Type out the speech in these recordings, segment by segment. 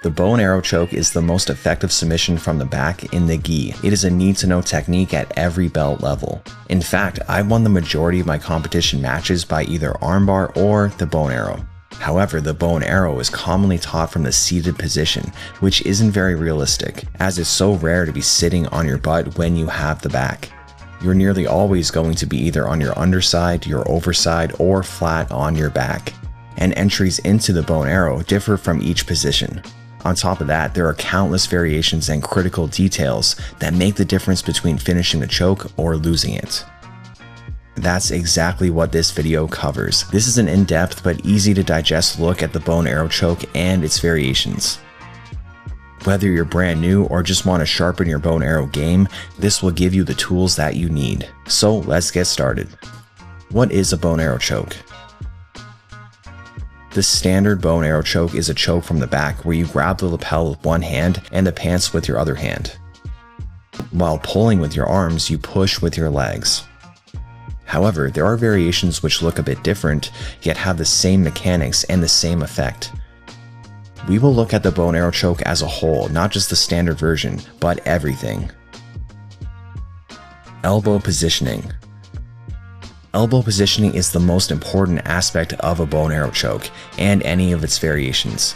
The bow and arrow choke is the most effective submission from the back in the gi. It is a need-to-know technique at every belt level. In fact, I won the majority of my competition matches by either armbar or the bow and arrow. However, the bow and arrow is commonly taught from the seated position, which isn't very realistic, as it's so rare to be sitting on your butt when you have the back. You're nearly always going to be either on your underside, your overside, or flat on your back. And entries into the bow and arrow differ from each position. On top of that, there are countless variations and critical details that make the difference between finishing the choke or losing it. That's exactly what this video covers. This is an in-depth but easy to digest look at the bow and arrow choke and its variations. Whether you're brand new or just want to sharpen your bow and arrow game, this will give you the tools that you need. So let's get started. What is a bow and arrow choke? The standard bow and arrow choke is a choke from the back where you grab the lapel with one hand and the pants with your other hand. While pulling with your arms, you push with your legs. However, there are variations which look a bit different, yet have the same mechanics and the same effect. We will look at the bow and arrow choke as a whole, not just the standard version, but everything. Elbow positioning. Elbow positioning is the most important aspect of a bow and arrow choke, and any of its variations.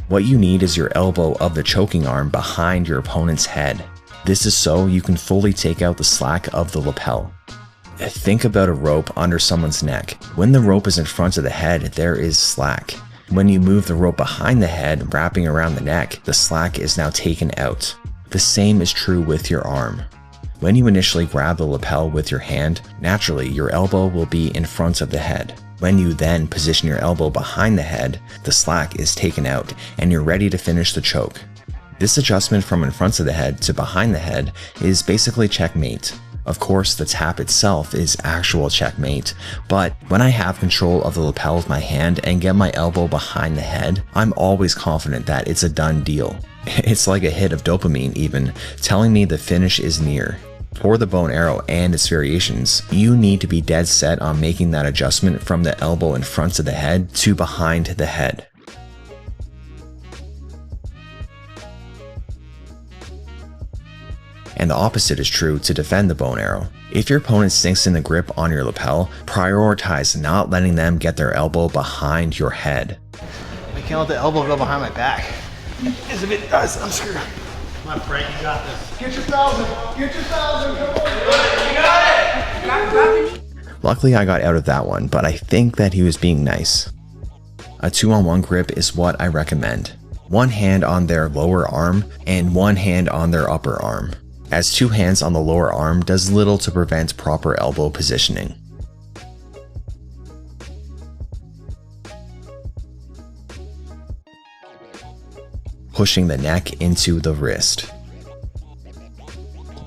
What you need is your elbow of the choking arm behind your opponent's head. This is so you can fully take out the slack of the lapel. Think about a rope under someone's neck. When the rope is in front of the head, there is slack. When you move the rope behind the head, wrapping around the neck, the slack is now taken out. The same is true with your arm. When you initially grab the lapel with your hand, naturally your elbow will be in front of the head. When you then position your elbow behind the head, the slack is taken out and you're ready to finish the choke. This adjustment from in front of the head to behind the head is basically checkmate. Of course, the tap itself is actual checkmate, but when I have control of the lapel with my hand and get my elbow behind the head, I'm always confident that it's a done deal. It's like a hit of dopamine even, telling me the finish is near. For the bow and arrow and its variations, you need to be dead set on making that adjustment from the elbow in front of the head to behind the head. And the opposite is true to defend the bow and arrow. If your opponent sinks in the grip on your lapel, prioritize not letting them get their elbow behind your head. I can't let the elbow go behind my back. Because if it does, I'm screwed. Come on, Frank, you got this. Get your 1,000. Get your 1,000. Come on. You got it. Luckily, I got out of that one, but I think that he was being nice. A 2-on-1 grip is what I recommend. One hand on their lower arm and one hand on their upper arm, as 2 hands on the lower arm does little to prevent proper elbow positioning. Pushing the neck into the wrist.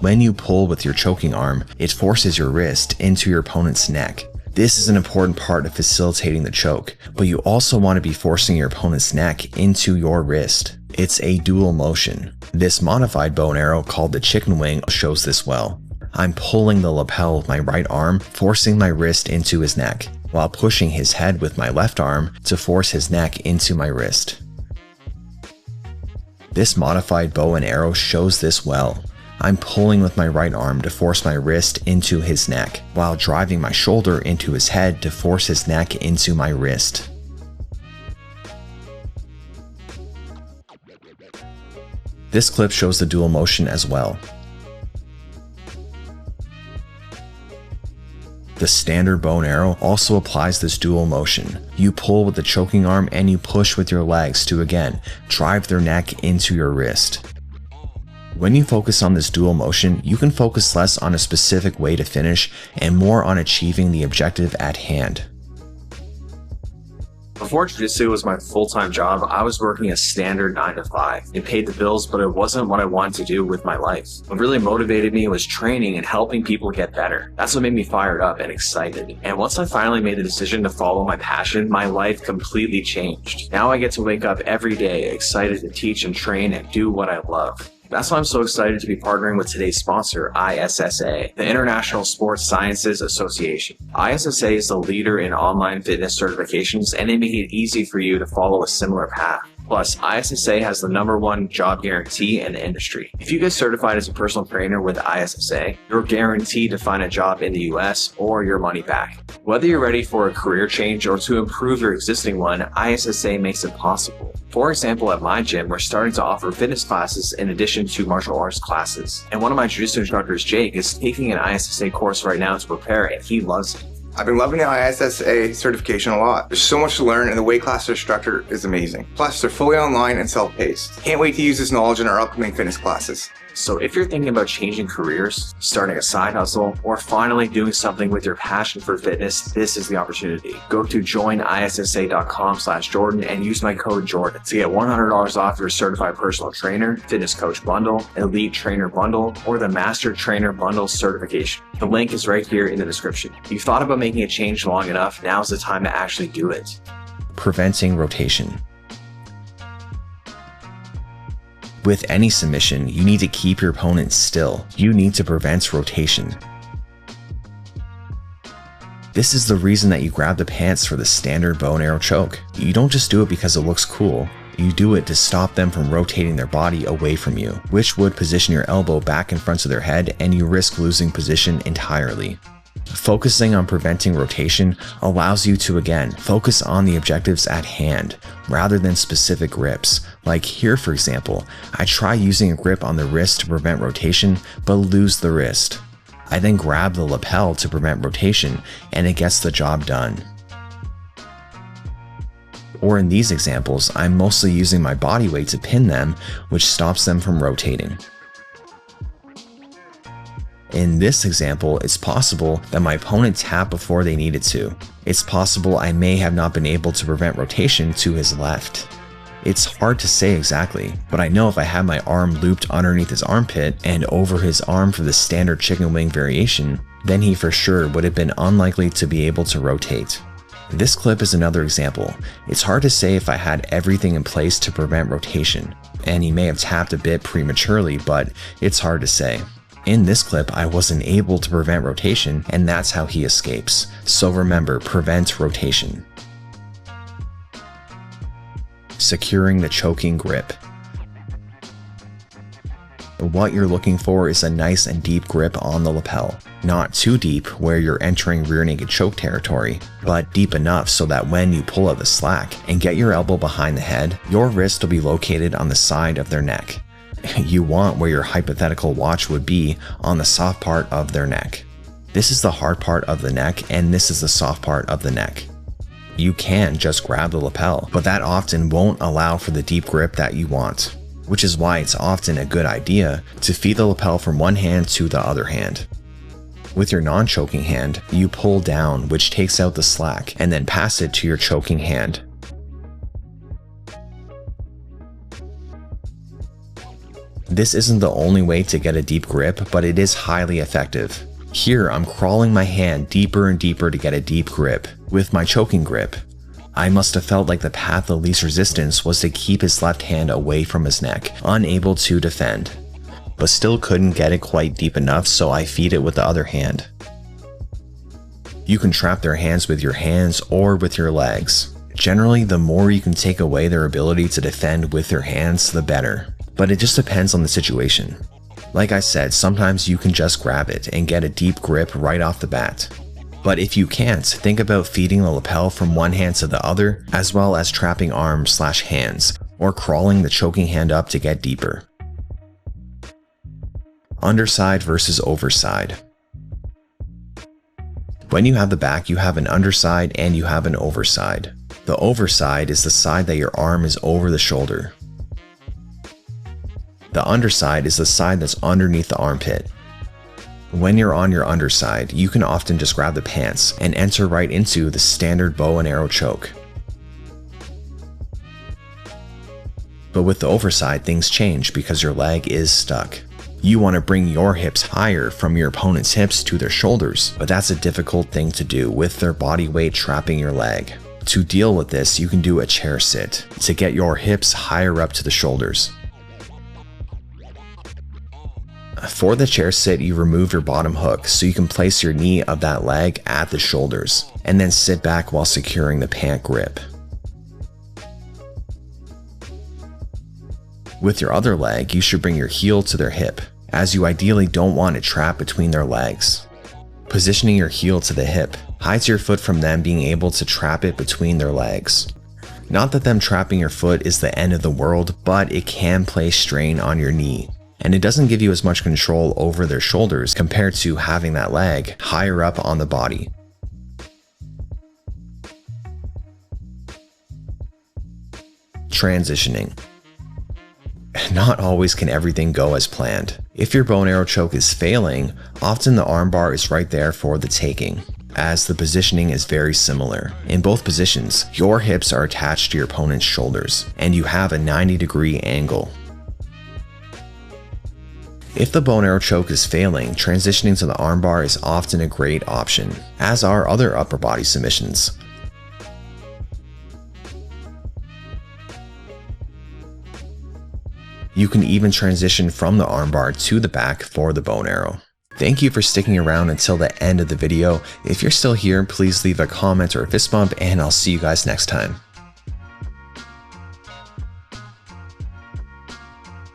When you pull with your choking arm, it forces your wrist into your opponent's neck. This is an important part of facilitating the choke, but you also want to be forcing your opponent's neck into your wrist. It's a dual motion. This modified bow and arrow called the chicken wing shows this well. I'm pulling the lapel with my right arm, forcing my wrist into his neck, while pushing his head with my left arm to force his neck into my wrist. This modified bow and arrow shows this well. I'm pulling with my right arm to force my wrist into his neck, while driving my shoulder into his head to force his neck into my wrist. This clip shows the dual motion as well. The standard bow and arrow also applies this dual motion. You pull with the choking arm and you push with your legs to again drive their neck into your wrist. When you focus on this dual motion, you can focus less on a specific way to finish and more on achieving the objective at hand. Before Jiu-Jitsu was my full-time job, I was working a standard 9 to 5. It paid the bills, but it wasn't what I wanted to do with my life. What really motivated me was training and helping people get better. That's what made me fired up and excited. And once I finally made the decision to follow my passion, my life completely changed. Now I get to wake up every day excited to teach and train and do what I love. That's why I'm so excited to be partnering with today's sponsor, ISSA, the International Sports Sciences Association. ISSA is the leader in online fitness certifications, and they make it easy for you to follow a similar path. Plus, ISSA has the #1 job guarantee in the industry. If you get certified as a personal trainer with ISSA, you're guaranteed to find a job in the US or your money back. Whether you're ready for a career change or to improve your existing one, ISSA makes it possible. For example, at my gym, we're starting to offer fitness classes in addition to martial arts classes. And one of my jiu-jitsu instructors, Jake, is taking an ISSA course right now to prepare, and he loves it. I've been loving the ISSA certification a lot. There's so much to learn, and the weight class instructor is amazing. Plus, they're fully online and self-paced. Can't wait to use this knowledge in our upcoming fitness classes. So if you're thinking about changing careers, starting a side hustle, or finally doing something with your passion for fitness, this is the opportunity. Go to joinissa.com/Jordan and use my code Jordan to get $100 off your certified personal trainer, fitness coach bundle, elite trainer bundle, or the master trainer bundle certification. The link is right here in the description. You've thought about making a change long enough, now's the time to actually do it. Preventing rotation. With any submission, you need to keep your opponent still. You need to prevent rotation. This is the reason that you grab the pants for the standard bow and arrow choke. You don't just do it because it looks cool. You do it to stop them from rotating their body away from you, which would position your elbow back in front of their head, and you risk losing position entirely. Focusing on preventing rotation allows you to, again, focus on the objectives at hand rather than specific grips. Like here, for example, I try using a grip on the wrist to prevent rotation, but lose the wrist. I then grab the lapel to prevent rotation, and it gets the job done. Or in these examples, I'm mostly using my body weight to pin them, which stops them from rotating. In this example, it's possible that my opponent tapped before they needed to. It's possible I may have not been able to prevent rotation to his left. It's hard to say exactly, but I know if I had my arm looped underneath his armpit and over his arm for the standard chicken wing variation, then he for sure would have been unlikely to be able to rotate. This clip is another example. It's hard to say if I had everything in place to prevent rotation, and he may have tapped a bit prematurely, but it's hard to say. In this clip, I wasn't able to prevent rotation, and that's how he escapes. So remember, prevent rotation. Securing the choking grip. What you're looking for is a nice and deep grip on the lapel. Not too deep where you're entering rear naked choke territory, but deep enough so that when you pull out the slack and get your elbow behind the head, your wrist will be located on the side of their neck. You want where your hypothetical watch would be on the soft part of their neck. This is the hard part of the neck, and this is the soft part of the neck. You can just grab the lapel, but that often won't allow for the deep grip that you want, which is why it's often a good idea to feed the lapel from one hand to the other hand. With your non-choking hand, you pull down, which takes out the slack, and then pass it to your choking hand. This isn't the only way to get a deep grip, but it is highly effective. Here, I'm crawling my hand deeper and deeper to get a deep grip. With my choking grip, I must have felt like the path of least resistance was to keep his left hand away from his neck, unable to defend. But still couldn't get it quite deep enough, so I feed it with the other hand. You can trap their hands with your hands or with your legs. Generally, the more you can take away their ability to defend with their hands, the better. But it just depends on the situation. Like I said, sometimes you can just grab it and get a deep grip right off the bat. But if you can't, think about feeding the lapel from one hand to the other, as well as trapping arms/hands, or crawling the choking hand up to get deeper. Underside versus overside. When you have the back, you have an underside and you have an overside. The overside is the side that your arm is over the shoulder. The underside is the side that's underneath the armpit. When you're on your underside, you can often just grab the pants and enter right into the standard bow and arrow choke. But with the overside, things change because your leg is stuck. You want to bring your hips higher from your opponent's hips to their shoulders, but that's a difficult thing to do with their body weight trapping your leg. To deal with this, you can do a chair sit to get your hips higher up to the shoulders. For the chair sit, you remove your bottom hook so you can place your knee of that leg at the shoulders, and then sit back while securing the pant grip. With your other leg, you should bring your heel to their hip, as you ideally don't want it trapped between their legs. Positioning your heel to the hip hides your foot from them being able to trap it between their legs. Not that them trapping your foot is the end of the world, but it can place strain on your knee, and it doesn't give you as much control over their shoulders compared to having that leg higher up on the body. Transitioning. Not always can everything go as planned. If your bow and arrow choke is failing, often the armbar is right there for the taking, as the positioning is very similar. In both positions, your hips are attached to your opponent's shoulders, and you have a 90-degree angle. If the bow and arrow choke is failing, transitioning to the armbar is often a great option, as are other upper body submissions. You can even transition from the armbar to the back for the bow and arrow. Thank you for sticking around until the end of the video. If you're still here, please leave a comment or a fist bump, and I'll see you guys next time.